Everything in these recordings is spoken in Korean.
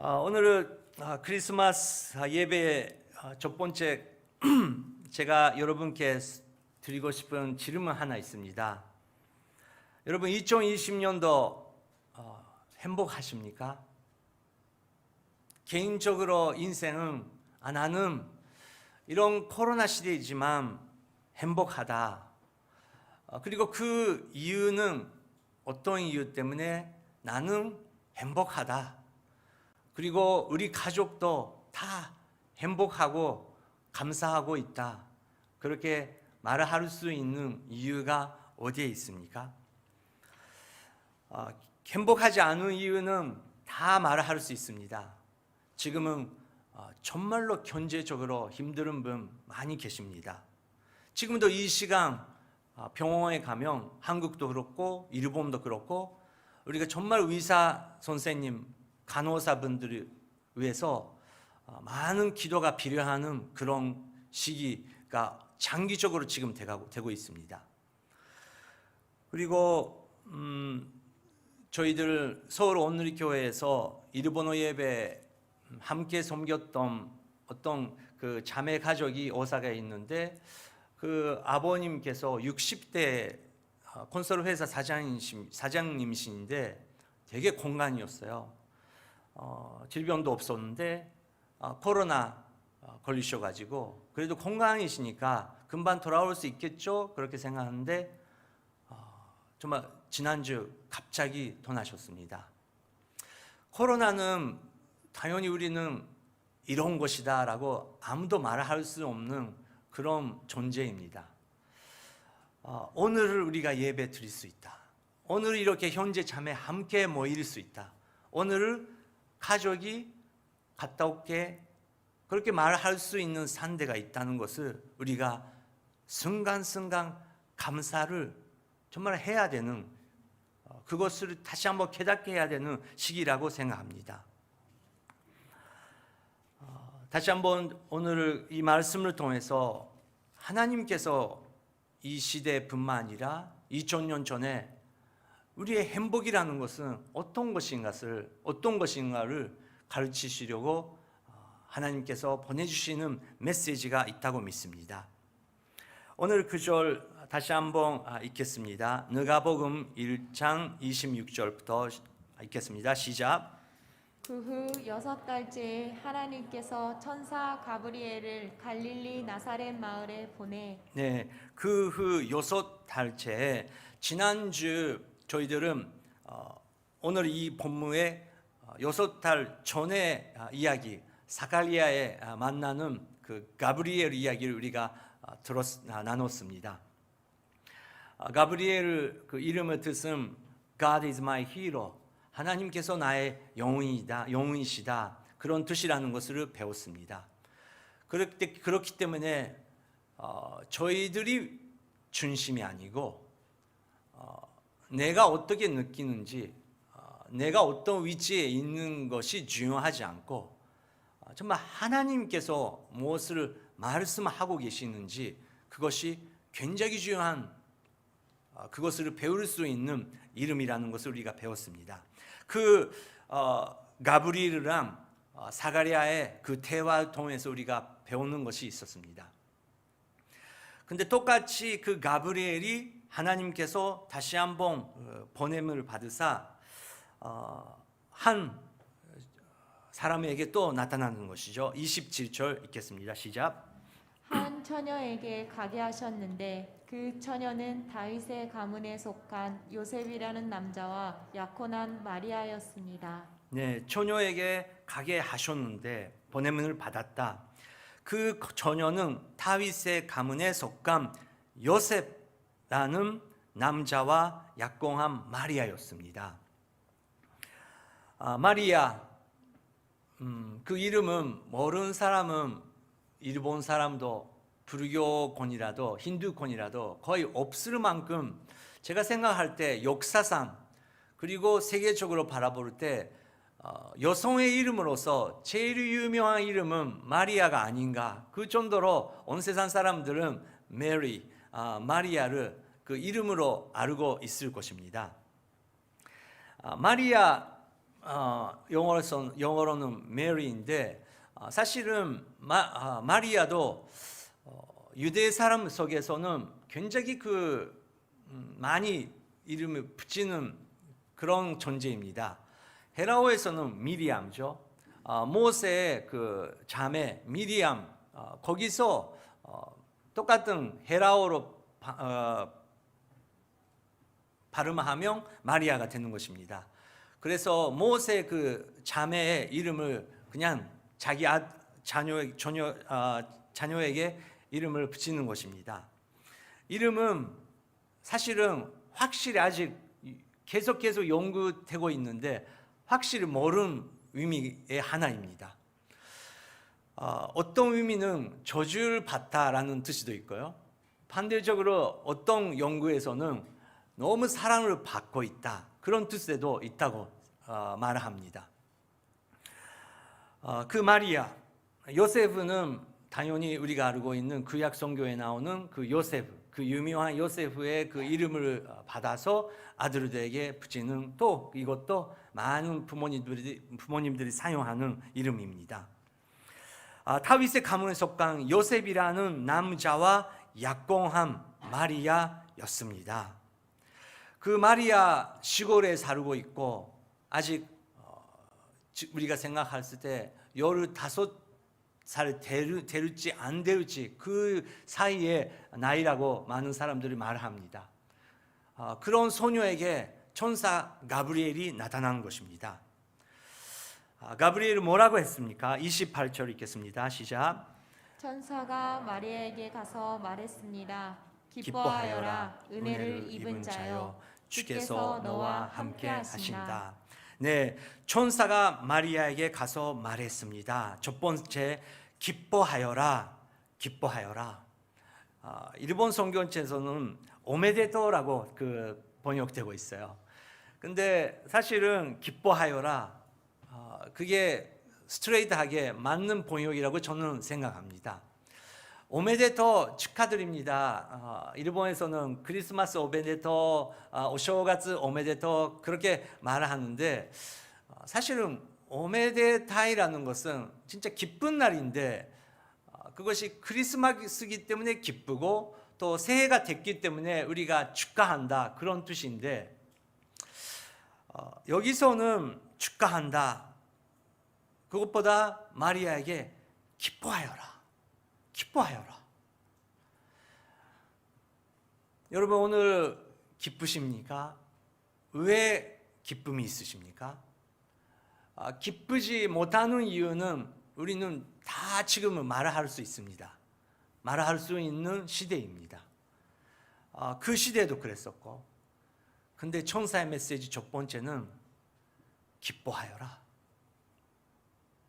오늘은 크리스마스 예배의 첫 번째 제가 여러분께 드리고 싶은 질문 하나 있습니다. 여러분 2020년도 행복하십니까? 개인적으로 인생은 나는 이런 코로나 시대이지만 행복하다. 그리고 그 이유는 어떤 이유 때문에 나는 행복하다. 그리고 우리 가족도 다 행복하고 감사하고 있다. 그렇게 말할 수 있는 이유가 어디에 있습니까? 행복하지 않은 이유는 다 말할 수 있습니다. 지금은 정말로 경제적으로 힘든 분 많이 계십니다. 지금도 이 시간 병원에 가면 한국도 그렇고 일본도 그렇고 우리가 정말 의사 선생님 간호사분들을 위해서 많은 기도가 필요한 그런 시기가 장기적으로 지금 되고 있습니다. 그리고 저희들 서울 온누리교회에서 일본어 예배 함께 섬겼던 어떤 그 자매 가족이 오사가에 있는데 그 아버님께서 60대 콘솔 회사 사장님이신데 되게 건강이었어요. 질병도 없었는데 코로나 걸리셔가지고 그래도 건강이시니까 금방 돌아올 수 있겠죠? 그렇게 생각하는데 정말 지난주 갑자기 떠나셨습니다. 코로나는 당연히 우리는 이런 것이다 라고 아무도 말할 수 없는 그런 존재입니다. 오늘을 우리가 예배 드릴 수 있다. 오늘 이렇게 형제 자매 함께 모일 수 있다. 오늘을 가족이 갔다 올게 그렇게 말할 수 있는 산대가 있다는 것을 우리가 순간순간 감사를 정말 해야 되는 그것을 다시 한번 깨닫게 해야 되는 시기라고 생각합니다. 다시 한번 오늘 이 말씀을 통해서 하나님께서 이 시대뿐만 아니라 2000년 전에 우리의 행복이라는 것은 어떤 것인가를 가르치시려고 하나님께서 보내주시는 메시지가 있다고 믿습니다. 오늘 그 절 다시 한번 읽겠습니다. 누가복음 1장 26절부터 읽겠습니다. 시작. 그 후 6달째에 하나님께서 천사 가브리엘을 갈릴리 나사렛 마을에 보내 그 후 6달째에 지난주 저희들은 오늘 이 본문의 6달 전의 이야기 사가리아에 만나는 그 가브리엘 이야기를 우리가 나눴습니다. 가브리엘 그 이름의 뜻은 God is my hero, 하나님께서 나의 영웅이시다 그런 뜻이라는 것을 배웠습니다. 그렇기 때문에 저희들이 중심이 아니고 내가 어떻게 느끼는지 내가 어떤 위치에 있는 것이 중요하지 않고 정말 하나님께서 무엇을 말씀하고 계시는지 그것이 굉장히 중요한 그것을 배울 수 있는 이름이라는 것을 우리가 배웠습니다. 그 가브리엘이랑 사가랴의 그 대화를 통해서 우리가 배우는 것이 있었습니다. 근데 똑같이 그 가브리엘이 하나님께서 다시 한번 보냄을 받으사 한 사람에게 또 나타나는 것이죠. 27절 읽겠습니다. 시작. 한 처녀에게 가게 하셨는데 그 처녀는 다윗의 가문에 속한 요셉이라는 남자와 약혼한 마리아였습니다. 네, 처녀에게 가게 하셨는데 보냄을 받았다. 그 처녀는 다윗의 가문에 속한 요셉라는 남자와 약혼한 마리아였습니다. 마리아 그 이름은 모르는 사람은 일본 사람도 불교권이라도 힌두권이라도 거의 없을 만큼 제가 생각할 때 역사상 그리고 세계적으로 바라볼 때 여성의 이름으로서 제일 유명한 이름은 마리아가 아닌가 그 정도로 온 세상 사람들은 마리아를 그 이름으로 알고 있을 것입니다. 마리아 영어로는 메리인데 사실은 마리아도 유대 사람 속에서는 굉장히 많이 이름을 붙이는 그런 존재입니다. 헤라어에서는 미리암죠. 모세의 그 자매 미리암, 거기서 똑같은 헤라어로 발음하면 마리아가 되는 것입니다. 그래서 모세 그 자매의 이름을 그냥 자기 자녀에게 이름을 붙이는 것입니다. 이름은 사실은 확실히 아직 계속 연구되고 있는데 확실히 모르는 의미의 하나입니다. 어떤 의미는 저주를 받다라는 뜻도 있고요. 반대적으로 어떤 연구에서는 너무 사랑을 받고 있다, 그런 뜻에도 있다고 말합니다. 그 마리아, 요세프는 당연히 우리가 알고 있는 구약 성경에 나오는 그 요세프, 그 유명한 요세프의 그 이름을 받아서 아들에게 붙이는, 또 이것도 많은 부모님들이 사용하는 이름입니다. 다윗의 가문에 속한 요셉이라는 남자와 약공한 마리아였습니다. 그 마리아 시골에 살고 있고 아직 우리가 생각했을 때 15살 될지 안 될지 그 사이의 나이라고 많은 사람들이 말합니다. 그런 소녀에게 천사 가브리엘이 나타난 것입니다. 가브리엘은 뭐라고 했습니까? 28절 읽겠습니다. 시작. 천사가 마리아에게 가서 말했습니다. 기뻐하여라. 은혜를 입은 자여, 주께서 너와 함께 하신다. 네, 천사가 마리아에게 가서 말했습니다. 첫 번째, 기뻐하여라, 기뻐하여라. 일본 성경책에서는 오메데토라고 번역되고 있어요. 근데 사실은 기뻐하여라, 그게 스트레이트하게 맞는 번역이라고 저는 생각합니다. 오메데토 축하드립니다. 일본에서는 크리스마스 오메데토, 오쇼가츠 오메데토 그렇게 말하는데 사실은 오메데타이라는 것은 진짜 기쁜 날인데 그것이 크리스마스이기 때문에 기쁘고 또 새해가 됐기 때문에 우리가 축하한다, 그런 뜻인데 여기서는 축하한다, 그것보다 마리아에게 기뻐하여라, 기뻐하여라. 여러분 오늘 기쁘십니까? 왜 기쁨이 있으십니까? 기쁘지 못하는 이유는 우리는 다 지금은 말할 수 있습니다. 말할 수 있는 시대입니다. 그 시대도 그랬었고, 근데 천사의 메시지 첫 번째는 기뻐하여라,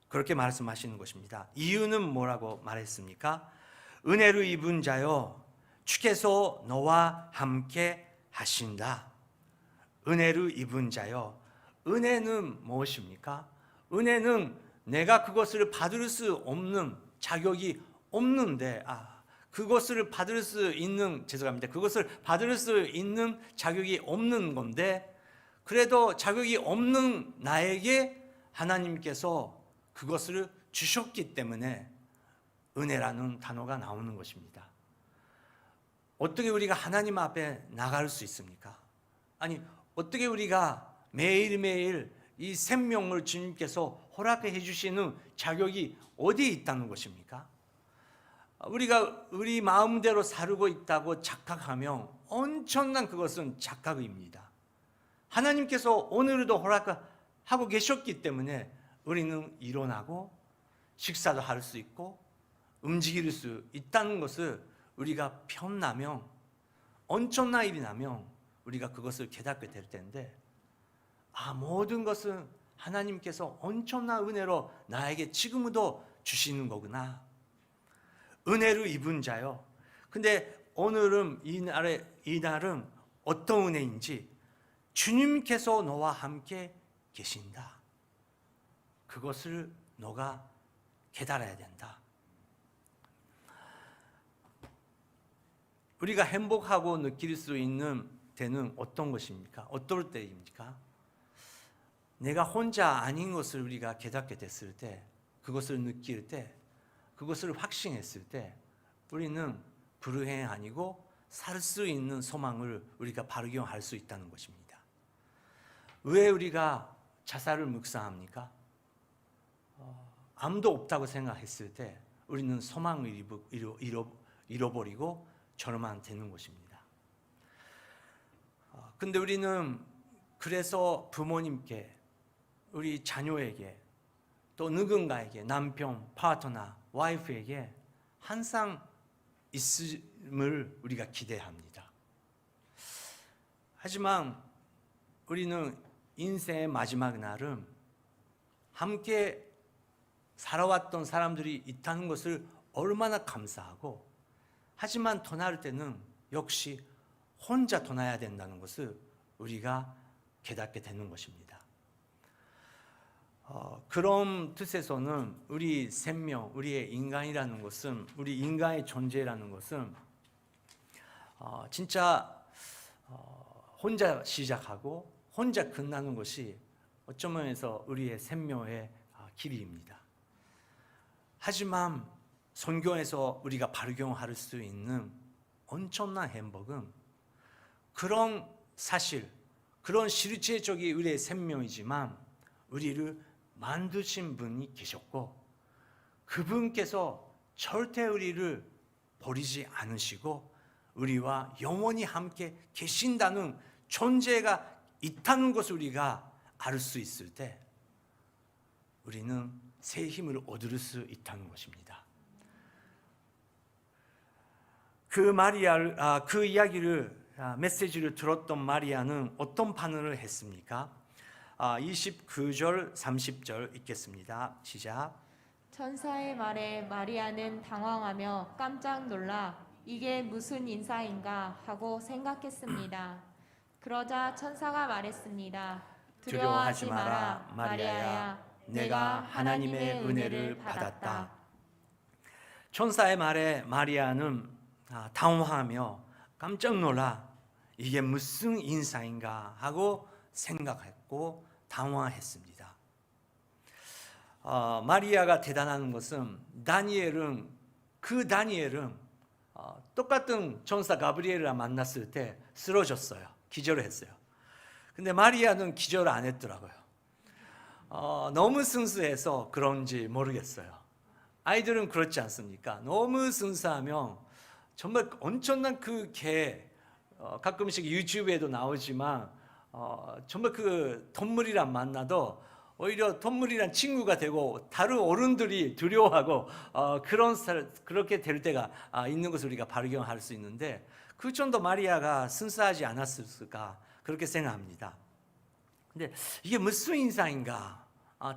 그렇게 말씀하시는 것입니다. 이유는 뭐라고 말했습니까? 은혜를 입은 자여, 주께서 너와 함께 하신다. 은혜를 입은 자여, 은혜는 무엇입니까? 은혜는 내가 그것을 받을 수 없는 자격이 없는데, 그것을 받을 수 있는, 그것을 받을 수 있는 자격이 없는 건데, 그래도 자격이 없는 나에게 하나님께서 그것을 주셨기 때문에 은혜라는 단어가 나오는 것입니다. 어떻게 우리가 하나님 앞에 나갈 수 있습니까? 아니, 어떻게 우리가 매일매일 이 생명을 주님께서 허락해 주시는 자격이 어디에 있다는 것입니까? 우리가 우리 마음대로 살고 있다고 착각하면 엄청난 그것은 착각입니다. 하나님께서 오늘도 허락하고 계셨기 때문에 우리는 일어나고 식사도 할 수 있고 움직일 수 있다는 것을 우리가 편나면, 엄청난 일이 나면 우리가 그것을 깨닫게 될 텐데, 모든 것은 하나님께서 엄청난 은혜로 나에게 지금도 주시는 거구나. 은혜를 입은 자요. 근데 오늘은 이 날은 어떤 은혜인지, 주님께서 너와 함께 계신다. 그것을 너가 깨달아야 된다. 우리가 행복하고 느낄 수 있는 때는 어떤 것입니까? 어떨 때입니까? 내가 혼자 아닌 것을 우리가 깨닫게 됐을 때, 그것을 느낄 때, 그것을 확신했을 때 우리는 불행이 아니고 살 수 있는 소망을 우리가 발견할 수 있다는 것입니다. 왜 우리가 자살을 묵상합니까? 아무도 없다고 생각했을 때 우리는 소망을 잃어버리고 절망 되는 것입니다. 근데 우리는 그래서 부모님께, 우리 자녀에게, 또 누군가에게, 남편, 파트너, 와이프에게 항상 있음을 우리가 기대합니다. 하지만 우리는 인생의 마지막 날은 함께 살아왔던 사람들이 있다는 것을 얼마나 감사하고, 하지만 떠날 때는 역시 혼자 떠나야 된다는 것을 우리가 깨닫게 되는 것입니다. 그런 뜻에서는 우리 생명, 우리의 인간이라는 것은, 우리 인간의 존재라는 것은 진짜 혼자 시작하고 혼자 끝나는 것이 어떤 면에서 우리의 생명의 길이입니다. 하지만 성경에서 우리가 발견할 수 있는 엄청난 행복은 그런 사실, 그런 실체적인 우리의 생명이지만 우리를 만드신 분이 계셨고, 그분께서 절대 우리를 버리지 않으시고 우리와 영원히 함께 계신다는 존재가 있다는 것을 우리가 알 수 있을 때 우리는 새 힘을 얻을 수 있다는 것입니다. 그 이야기를, 메시지를 들었던 마리아는 어떤 반응을 했습니까? 29절 30절 읽겠습니다. 시작. 천사의 말에 마리아는 당황하며 깜짝 놀라 이게 무슨 인사인가 하고 생각했습니다. 그러자 천사가 말했습니다. 두려워하지 마라, 마리아야. 내가 하나님의 은혜를 받았다. 천사의 말에 마리아는 당황하며 깜짝 놀라 이게 무슨 인사인가 하고 생각했고 당황했습니다. 마리아가 대단한 것은 다니엘은 똑같은 천사 가브리엘을 만났을 때 쓰러졌어요. 기절을 했어요. 근데 마리아는 기절을 안 했더라고요. 너무 순수해서 그런지 모르겠어요. 아이들은 그렇지 않습니까? 너무 순수하면 정말 엄청난 그 가끔씩 유튜브에도 나오지만 정말 그 동물이랑 만나도 오히려 동물이랑 친구가 되고 다른 어른들이 두려워하고 그렇게 될 때가 있는 것을 우리가 발견할 수 있는데, 그 정도 마리아가 순수하지 않았을까 그렇게 생각합니다. 근데 이게 무슨 인사인가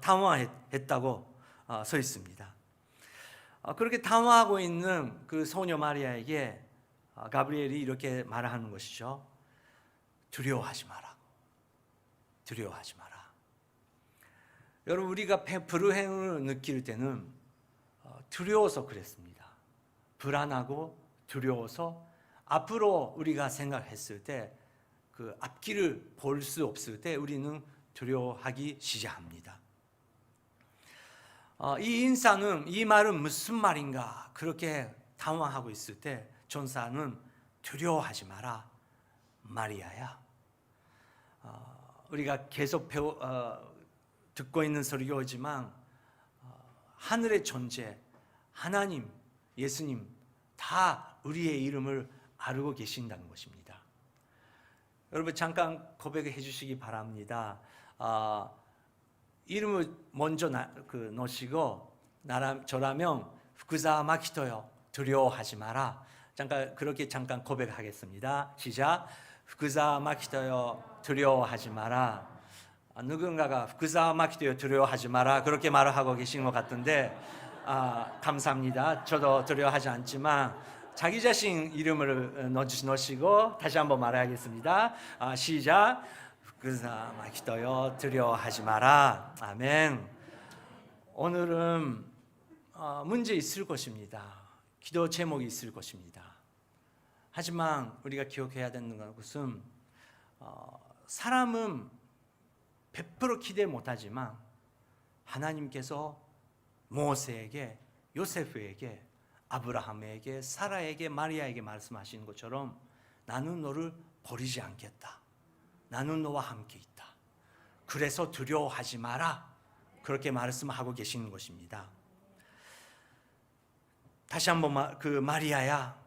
당황했다고 써 있습니다. 그렇게 당황하고 있는 그 소녀 마리아에게 가브리엘이 이렇게 말하는 것이죠. 두려워하지 마라. 두려워하지 마라. 여러분, 우리가 불행을 느낄 때는 두려워서 그랬습니다. 불안하고 두려워서 앞으로 우리가 생각했을 때 그 앞길을 볼 수 없을 때 우리는 두려워하기 시작합니다. 이 말은 무슨 말인가 그렇게 당황하고 있을 때 천사는 두려워하지 마라, 마리아야. 우리가 계속 듣고 있는 설교지만 하늘의 존재, 하나님, 예수님 다 우리의 이름을 알고 계신다는 것입니다. 여러분, 잠깐 고백해 주시기 바랍니다. 이름을 먼저 넣으시고 저라면 후쿠자 마키토요, 두려워하지 마라. 잠깐 고백하겠습니다. 시작. 후쿠자 마키토요, 두려워하지 마라. 누군가가 후쿠자 마키토요, 두려워하지 마라 그렇게 말을 하고 계신 것 같은데 감사합니다. 저도 두려워하지 않지만 자기 자신 이름을 넣으시고 다시 한번 말하겠습니다. 시작. 후쿠자 마키토요, 두려워하지 마라. 아멘. 오늘은 문제 있을 것입니다. 기도 제목이 있을 것입니다. 하지만 우리가 기억해야 되는 것은 사람은 100% 기대 못하지만 하나님께서 모세에게, 요세프에게, 아브라함에게, 사라에게, 마리아에게 말씀하시는 것처럼 나는 너를 버리지 않겠다. 나는 너와 함께 있다. 그래서 두려워하지 마라. 그렇게 말씀하고 계시는 것입니다. 다시 한번 그 마리아야,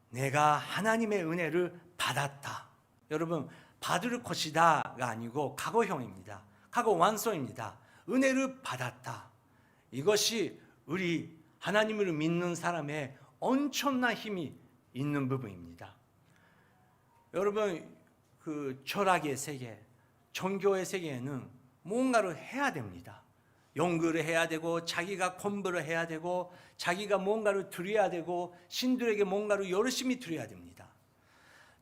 내가 하나님의 은혜를 받았다. 여러분, 받을 것이다가 아니고 과거형입니다. 과거 완성입니다. 은혜를 받았다. 이것이 우리 하나님을 믿는 사람의 엄청난 힘이 있는 부분입니다. 여러분, 그 철학의 세계, 종교의 세계에는 뭔가를 해야 됩니다. 연구를 해야 되고, 자기가 공부를 해야 되고, 자기가 뭔가를 드려야 되고, 신들에게 뭔가를 열심히 드려야 됩니다.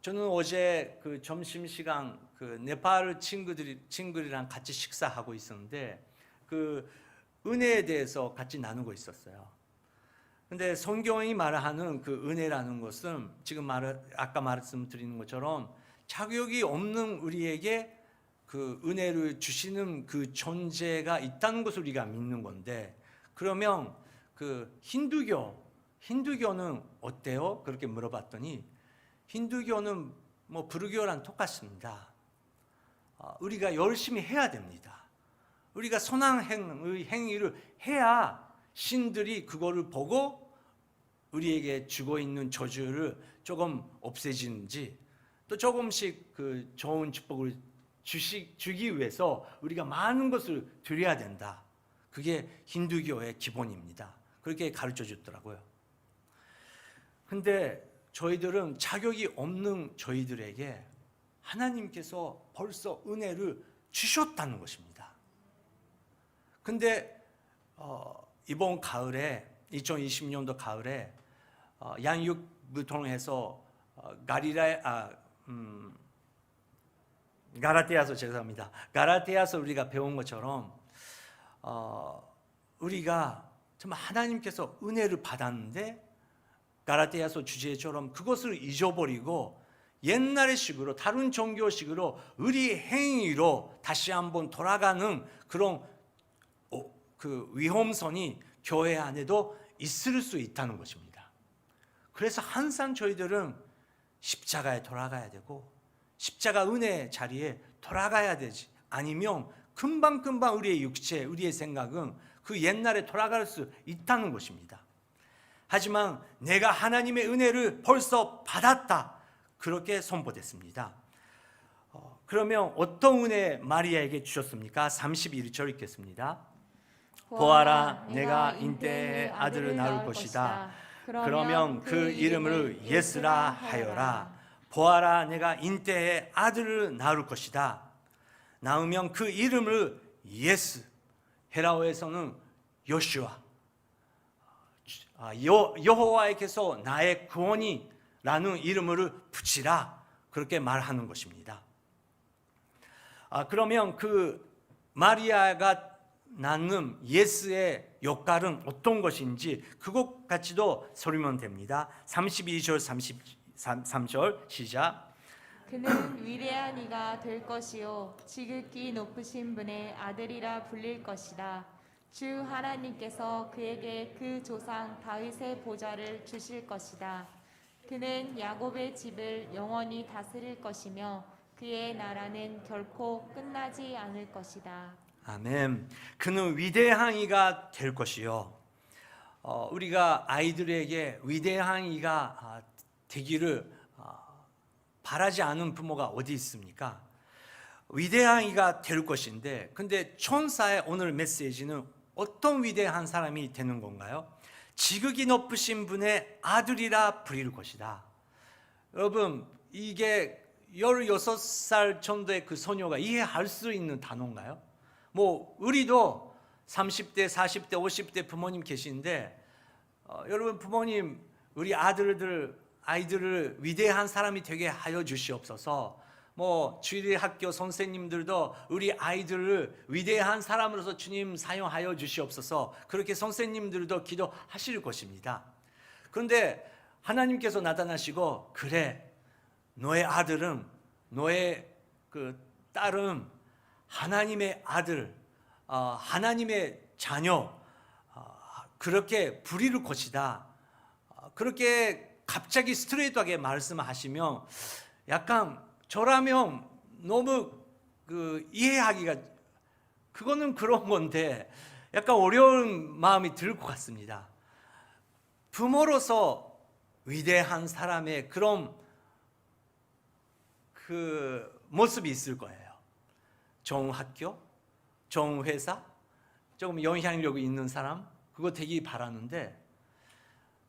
저는 어제 그 점심시간 그 네팔 친구들이랑 같이 식사하고 있었는데 그 은혜에 대해서 같이 나누고 있었어요. 근데 성경이 말하는 그 은혜라는 것은 지금 아까 말씀드리는 것처럼 자격이 없는 우리에게 그 은혜를 주시는 그 존재가 있다는 것을 우리가 믿는 건데, 그러면 그 힌두교는 어때요? 그렇게 물어봤더니 힌두교는 뭐 불교랑 똑같습니다. 우리가 열심히 해야 됩니다. 우리가 선한 행위를 해야 신들이 그거를 보고 우리에게 주고 있는 저주를 조금 없애지는지, 또 조금씩 그 좋은 축복을 주기 위해서 우리가 많은 것을 드려야 된다. 그게 힌두교의 기본입니다. 그렇게 가르쳐 주더라고요. 근데 저희들은 자격이 없는 저희들에게 하나님께서 벌써 은혜를 주셨다는 것입니다. 근데 이번 가을에 2020년도 가을에 양육부통해서 가라테아서 우리가 배운 것처럼 우리가 정말 하나님께서 은혜를 받았는데 가라테아서 주제처럼 그것을 잊어버리고 옛날의 식으로, 다른 종교식으로 우리 행위로 다시 한번 돌아가는 그런 그 위험성이 교회 안에도 있을 수 있다는 것입니다. 그래서 항상 저희들은 십자가에 돌아가야 되고 십자가 은혜 자리에 돌아가야 되지, 아니면 금방금방 우리의 육체, 우리의 생각은 그 옛날에 돌아갈 수 있다는 것입니다. 하지만 내가 하나님의 은혜를 벌써 받았다, 그렇게 선포됐습니다. 그러면 어떤 은혜 마리아에게 주셨습니까? 31절 읽겠습니다. 보아라, 내가 인때에 아들을 낳을 것이다. 그러면 그 이름을 예스라 하여라. 보아라, 내가 인때에 아들을 낳을 것이다. 낳으면 그 이름을 예스, 헤라어에서는 요슈아, 여호와께서 나의 구원이라는 이름을 붙이라, 그렇게 말하는 것입니다. 그러면 그 마리아가 낳는 예스의 역할은 어떤 것인지 그것까지도 설명 됩니다. 32절 33절 시작. 그는 위대한 이가 될 것이요 지극히 높으신 분의 아들이라 불릴 것이다. 주 하나님께서 그에게 그 조상 다윗의 보좌를 주실 것이다. 그는 야곱의 집을 영원히 다스릴 것이며 그의 나라는 결코 끝나지 않을 것이다. 아멘. 그는 위대한 이가 될 것이요. 우리가 아이들에게 위대한 이가 되기를 바라지 않은 부모가 어디 있습니까? 위대한 이가 될 것인데, 근데 천사의 오늘 메시지는 어떤 위대한 사람이 되는 건가요? 지극히 높으신 분의 아들이라 불릴 것이다. 여러분, 이게 16살 정도의 그 소녀가 이해할 수 있는 단어인가요? 뭐 우리도 30대, 40대, 50대 부모님 계시는데 여러분 부모님, 우리 아이들을 위대한 사람이 되게 하여 주시옵소서. 뭐 주일학교 선생님들도 우리 아이들을 위대한 사람으로서 주님 사용하여 주시옵소서, 그렇게 선생님들도 기도하실 것입니다. 그런데 하나님께서 나타나시고, 그래, 너의 아들은, 너의 그 딸은 하나님의 아들, 하나님의 자녀, 그렇게 부릴 것이다. 그렇게 갑자기 스트레이트하게 말씀하시면 약간 저라면 너무 이해하기가, 그거는 그런 건데 약간 어려운 마음이 들 것 같습니다. 부모로서 위대한 사람의 그런 모습이 있을 거예요. 좋은 학교, 좋은 회사, 조금 영향력이 있는 사람, 그거 되기 바라는데,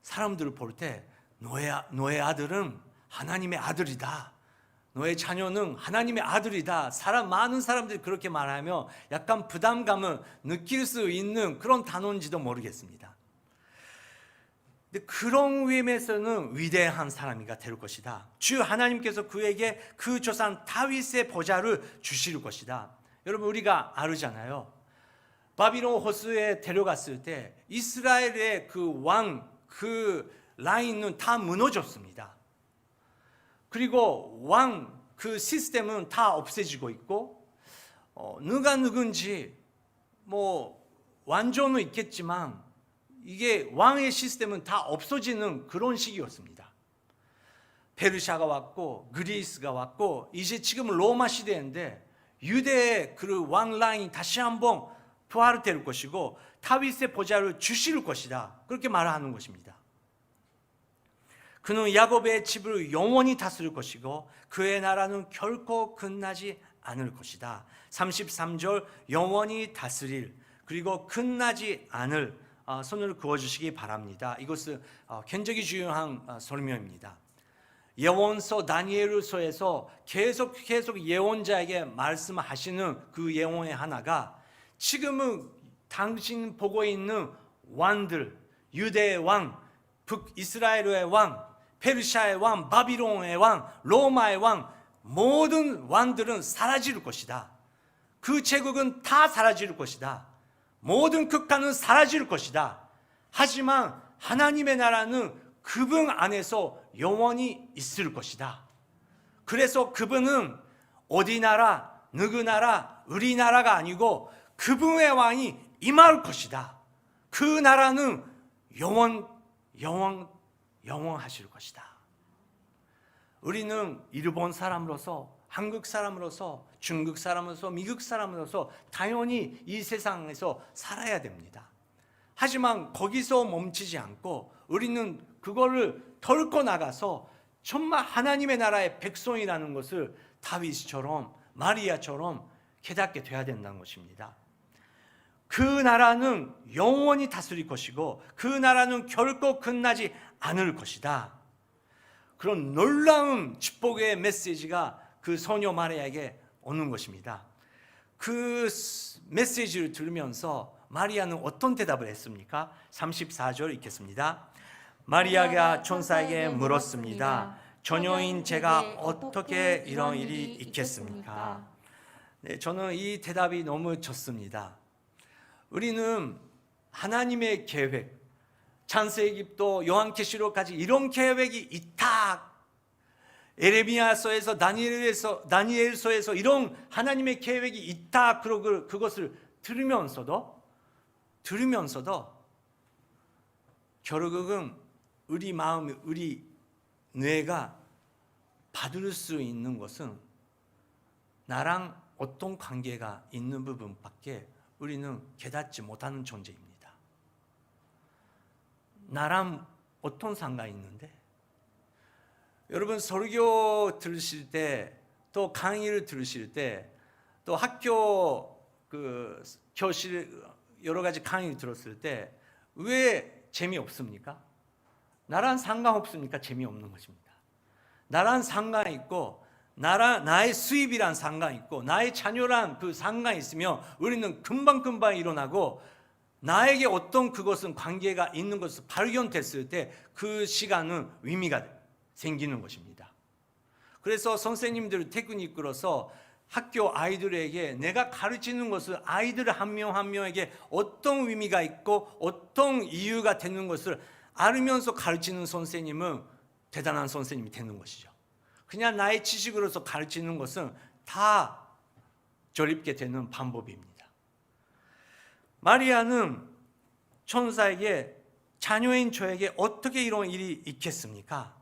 사람들을 볼 때 너의 아들은 하나님의 아들이다, 너의 자녀는 하나님의 아들이다, 많은 사람들이 그렇게 말하면 약간 부담감을 느낄 수 있는 그런 단어인지도 모르겠습니다. 근데 그런 의미에서는 위대한 사람이가 될 것이다. 주 하나님께서 그에게 그 조상 다윗의 보좌를 주실 것이다. 여러분, 우리가 알잖아요. 바빌론 호수에 데려갔을 때 이스라엘의 그 왕, 그 라인은 다 무너졌습니다. 그리고 왕 그 시스템은 다 없애지고 있고, 누가 누군지 완전은 있겠지만 이게 왕의 시스템은 다 없어지는 그런 시기였습니다. 페르시아가 왔고 그리스가 왔고 이제 지금은 로마 시대인데, 유대의 그 왕 라인이 다시 한번 부활될 것이고 다윗의 보좌를 주실 것이다, 그렇게 말하는 것입니다. 그는 야곱의 집을 영원히 다스릴 것이고 그의 나라는 결코 끝나지 않을 것이다. 33절, 영원히 다스릴, 그리고 끝나지 않을, 손을 그어주시기 바랍니다. 이것은 굉장히 중요한 설명입니다. 예언서 다니엘서에서 계속 예언자에게 말씀하시는 그 예언의 하나가, 지금은 당신 보고 있는 왕들, 유대의 왕, 북이스라엘의 왕, 페르시아의 왕, 바빌론의 왕, 로마의 왕, 모든 왕들은 사라질 것이다. 그 제국은 다 사라질 것이다. 모든 국가는 사라질 것이다. 하지만 하나님의 나라는 그분 안에서 영원히 있을 것이다. 그래서 그분은 어디 나라, 누구 나라, 우리나라가 아니고 그분의 왕이 임할 것이다. 그 나라는 영원하실 것이다. 우리는 일본 사람으로서, 한국 사람으로서, 중국 사람으로서, 미국 사람으로서 당연히 이 세상에서 살아야 됩니다. 하지만 거기서 멈추지 않고 우리는 그거를 덜고 나가서 정말 하나님의 나라의 백성이라는 것을 다윗처럼, 마리아처럼 깨닫게 돼야 된다는 것입니다. 그 나라는 영원히 다스릴 것이고 그 나라는 결코 끝나지 않을 것이다. 그런 놀라운 축복의 메시지가 그 소녀 마리아에게 오는 것입니다. 그 메시지를 들으면서 마리아는 어떤 대답을 했습니까? 34절 읽겠습니다. 마리아가 천사에게 물었습니다. 처녀인 제가 어떻게 이런 일이 있겠습니까? 네, 저는 이 대답이 너무 좋습니다. 우리는 하나님의 계획, 창세기부터 요한계시록까지 이런 계획이 있다. 에레미야서에서 다니엘서에서 이런 하나님의 계획이 있다. 그것을 들으면서도 결국은 우리 마음, 우리 뇌가 받을 수 있는 것은 나랑 어떤 관계가 있는 부분밖에 우리는 깨닫지 못하는 존재입니다. 나랑 어떤 상관이 있는데, 여러분 설교 들으실 때, 또 강의를 들으실 때, 또 학교 교실 여러 가지 강의를 들었을 때 왜 재미없습니까? 나랑 상관없으니까 재미없는 것입니다. 나랑 상관이 있고 나의 수입이란 상관이 있고 나의 자녀란 그 상관이 있으면 우리는 금방 일어나고, 나에게 어떤 그것은 관계가 있는 것을 발견됐을 때 그 시간은 의미가 생기는 것입니다. 그래서 선생님들 테크닉으로서 학교 아이들에게 내가 가르치는 것을 아이들 한 명 한 명에게 어떤 의미가 있고 어떤 이유가 되는 것을 알면서 가르치는 선생님은 대단한 선생님이 되는 것이죠. 그냥 나의 지식으로서 가르치는 것은 다 저립게 되는 방법입니다. 마리아는 천사에게 자녀인 저에게 어떻게 이런 일이 있겠습니까?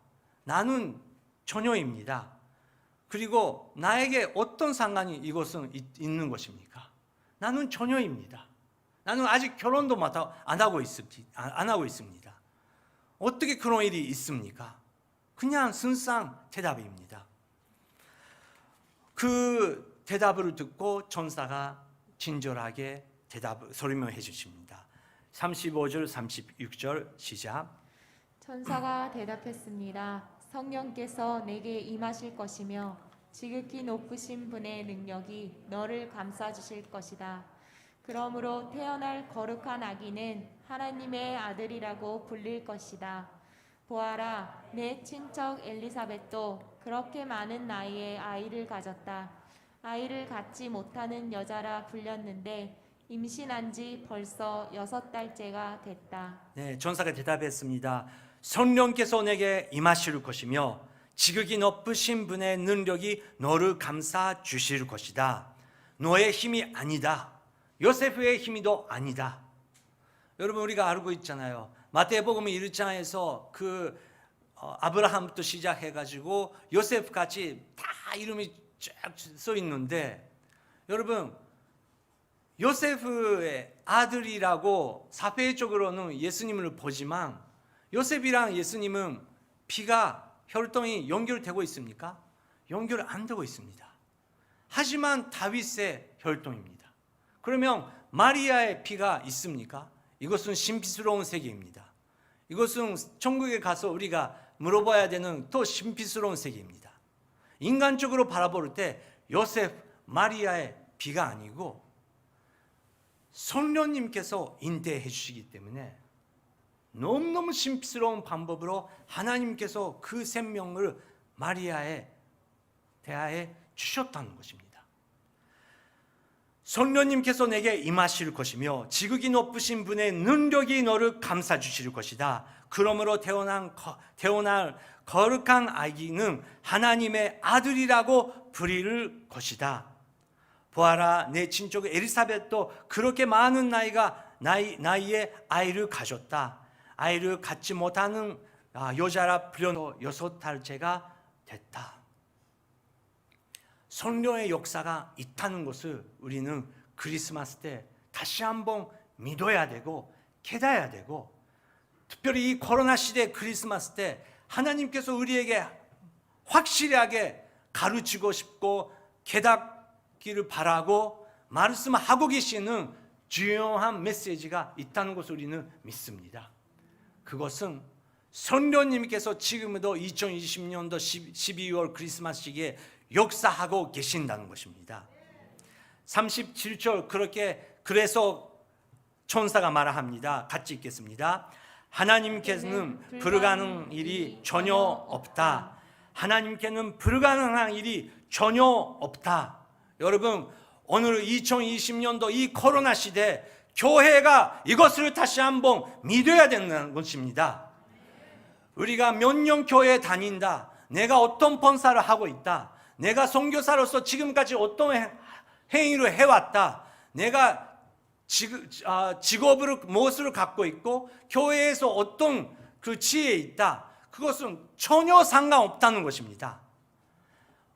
나는 처녀입니다. 그리고 나에게 어떤 상관이 이것은 있는 것입니까? 나는 처녀입니다. 나는 아직 결혼도 안 하고 있습니다. 어떻게 그런 일이 있습니까? 그냥 순수한 대답입니다. 그 대답을 듣고 천사가 친절하게 설명해 주십니다. 35절 36절 시작. 천사가 대답했습니다. 성령께서 내게 임하실 것이며 지극히 높으신 분의 능력이 너를 감싸 주실 것이다. 그러므로 태어날 거룩한 아기는 하나님의 아들이라고 불릴 것이다. 보아라, 내 친척 엘리사벳도 그렇게 많은 나이에 아이를 가졌다. 아이를 갖지 못하는 여자라 불렸는데 임신한 지 벌써 6달째가 됐다. 네, 천사가 대답했습니다. 성령께서 내게 임하실 것이며 지극히 높으신 분의 능력이 너를 감싸 주실 것이다. 너의 힘이 아니다. 요셉의 힘이도 아니다. 여러분, 우리가 알고 있잖아요. 마태복음 1장에서 아브라함부터 시작해가지고 요셉까지 다 이름이 쫙 써 있는데, 여러분, 요셉의 아들이라고 사회적으로는 예수님을 보지만 요셉이랑 예수님은 피가 혈통이 연결되고 있습니까? 연결 안 되고 있습니다. 하지만 다윗의 혈통입니다. 그러면 마리아의 피가 있습니까? 이것은 신비스러운 세계입니다. 이것은 천국에 가서 우리가 물어봐야 되는 또 신비스러운 세계입니다. 인간적으로 바라볼 때 요셉, 마리아의 피가 아니고 성령님께서 인도해 주시기 때문에 너무너무 신비스러운 방법으로 하나님께서 그 생명을 마리아에 대하여 주셨다는 것입니다. 성령님께서 내게 임하실 것이며 지극히 높으신 분의 능력이 너를 감싸 주실 것이다. 그러므로 태어날 거룩한 아기는 하나님의 아들이라고 부릴 것이다. 보아라, 내 친척 엘리사벳도 그렇게 많은 나이에 아이를 가졌다. 아이를 갖지 못하는 여자라 불려 6달째가 됐다. 성령의 역사가 있다는 것을 우리는 크리스마스 때 다시 한번 믿어야 되고 깨달아야 되고, 특별히 이 코로나 시대 크리스마스 때 하나님께서 우리에게 확실하게 가르치고 싶고 깨닫기를 바라고 말씀하고 계시는 중요한 메시지가 있다는 것을 우리는 믿습니다. 그것은 성령님께서 지금도 2020년도 12월 크리스마스 시기에 역사하고 계신다는 것입니다. 37절 그래서 천사가 말합니다. 같이 읽겠습니다. 하나님께서는 불가능한 일이 전혀 없다. 하나님께는 불가능한 일이 전혀 없다. 여러분, 오늘 2020년도 이 코로나 시대 교회가 이것을 다시 한번 믿어야 된다는 것입니다. 우리가 몇 년 교회에 다닌다, 내가 어떤 본사를 하고 있다, 내가 선교사로서 지금까지 어떤 행위를 해왔다, 내가 직업을 무엇을 갖고 있고 교회에서 어떤 그 지혜에 있다, 그것은 전혀 상관없다는 것입니다.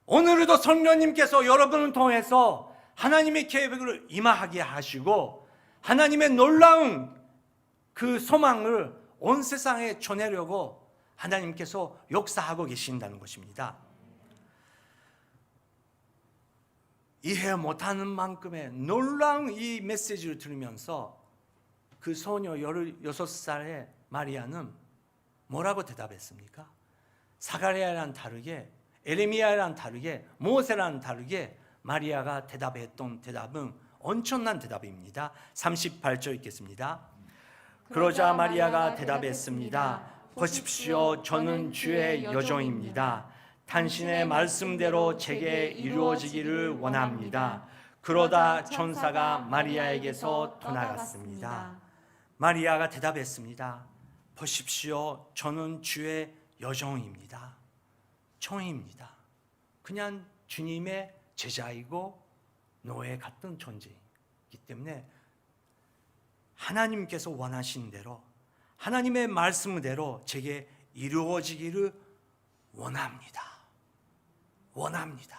오늘도 성령님께서 여러분을 통해서 하나님의 계획을 임하게 하시고 하나님의 놀라운 그 소망을 온 세상에 전하려고 하나님께서 역사하고 계신다는 것입니다. 이해 못하는 만큼의 놀라운 이 메시지를 들으면서 그 소녀 16살의 마리아는 뭐라고 대답했습니까? 사가랴랑 다르게, 에레미야랑 다르게, 모세랑 다르게 마리아가 대답했던 대답은 엄청난 대답입니다. 38절 읽겠습니다. 그러자 마리아가 대답했습니다. 보십시오, 저는 주의 여종입니다. 당신의 말씀대로 제게 이루어지기를 원합니다. 그러다 천사가 마리아에게서 떠나갔습니다. 마리아가 대답했습니다. 보십시오, 저는 주의 여종입니다. 총입니다. 그냥 주님의 제자이고 노예 같은 존재이기 때문에 하나님께서 원하신 대로 하나님의 말씀대로 제게 이루어지기를 원합니다. 원합니다.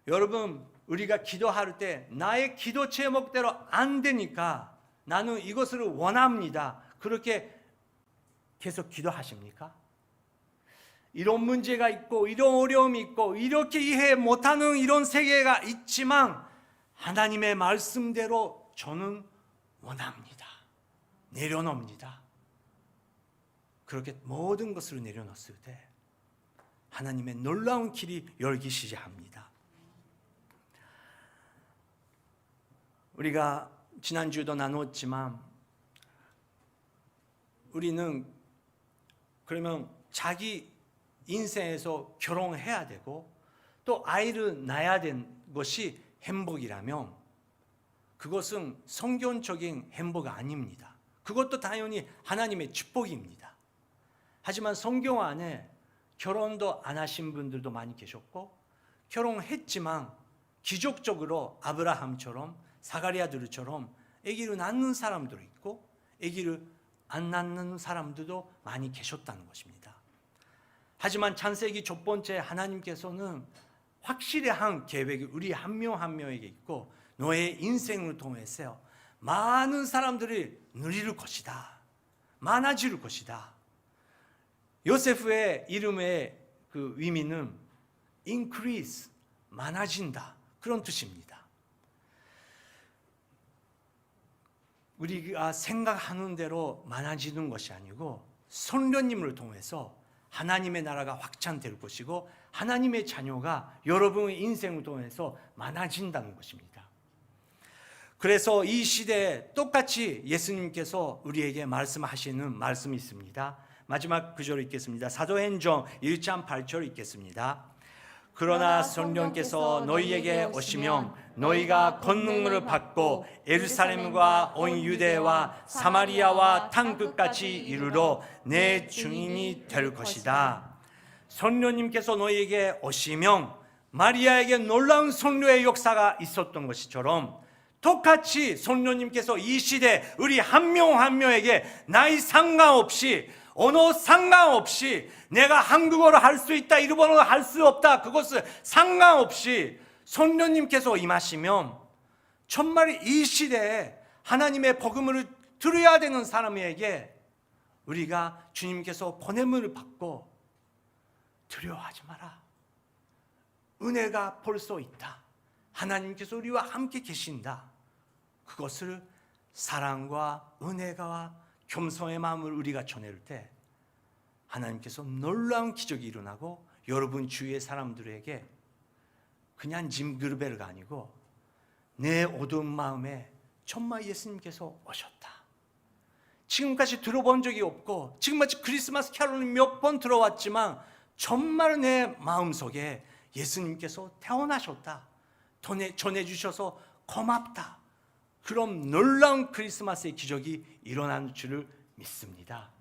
여러분, 우리가 기도할 때 나의 기도 제목대로 안 되니까 나는 이것을 원합니다. 그렇게 계속 기도하십니까? 이런 문제가 있고 이런 어려움이 있고 이렇게 이해 못하는 이런 세계가 있지만 하나님의 말씀대로 저는 원합니다. 내려놓습니다. 그렇게 모든 것을 내려놓았을 때 하나님의 놀라운 길이 열기 시작합니다. 우리가 지난주에도 나눴지만 우리는 그러면 자기 인생에서 결혼해야 되고 또 아이를 낳아야 되는 것이 행복이라면 그것은 성경적인 행복 아닙니다. 그것도 당연히 하나님의 축복입니다. 하지만 성경 안에 결혼도 안 하신 분들도 많이 계셨고 결혼했지만 기적적으로 아브라함처럼 사가랴들처럼 아기를 낳는 사람도 있고 아기를 안 낳는 사람들도 많이 계셨다는 것입니다. 하지만 창세기 첫 번째 하나님께서는 확실한 계획이 우리 한 명 한 명에게 있고 너의 인생을 통해서 많은 사람들이 누릴 것이다. 많아질 것이다. 요세프의 이름의 그 의미는 increase, 많아진다. 그런 뜻입니다. 우리가 생각하는 대로 많아지는 것이 아니고 성령님을 통해서 하나님의 나라가 확장될 것이고 하나님의 자녀가 여러분의 인생을 통해서 많아진다는 것입니다. 그래서 이 시대에 똑같이 예수님께서 우리에게 말씀하시는 말씀이 있습니다. 마지막 구절 읽겠습니다. 사도행전 1장 8절 읽겠습니다. 그러나 성령께서 너희에게 오시면 너희가 권능을 받고 예루살렘과 온 유대와 사마리아와 땅 끝까지 이르러 내 증인이 될 것이다. 성령님께서 너희에게 오시면 마리아에게 놀라운 성령의 역사가 있었던 것처럼 똑같이 성령님께서 이 시대 우리 한 명 한 명에게 나이 상관없이 언어 상관없이 내가 한국어를 할 수 있다 일본어를 할 수 없다 그것을 상관없이 성령님께서 임하시면 정말 이 시대에 하나님의 복음을 들어야 되는 사람에게 우리가 주님께서 보냄을 받고 두려워하지 마라. 은혜가 벌써 있다. 하나님께서 우리와 함께 계신다. 그것을 사랑과 은혜와 겸손의 마음을 우리가 전할 때 하나님께서 놀라운 기적이 일어나고 여러분 주위의 사람들에게 그냥 징그르벨가 아니고 내 어두운 마음에 정말 예수님께서 오셨다. 지금까지 들어본 적이 없고 지금까지 크리스마스 캐롤을 몇 번 들어왔지만 정말 내 마음속에 예수님께서 태어나셨다. 전해주셔서 고맙다. 그럼 놀라운 크리스마스의 기적이 일어나는 줄을 믿습니다.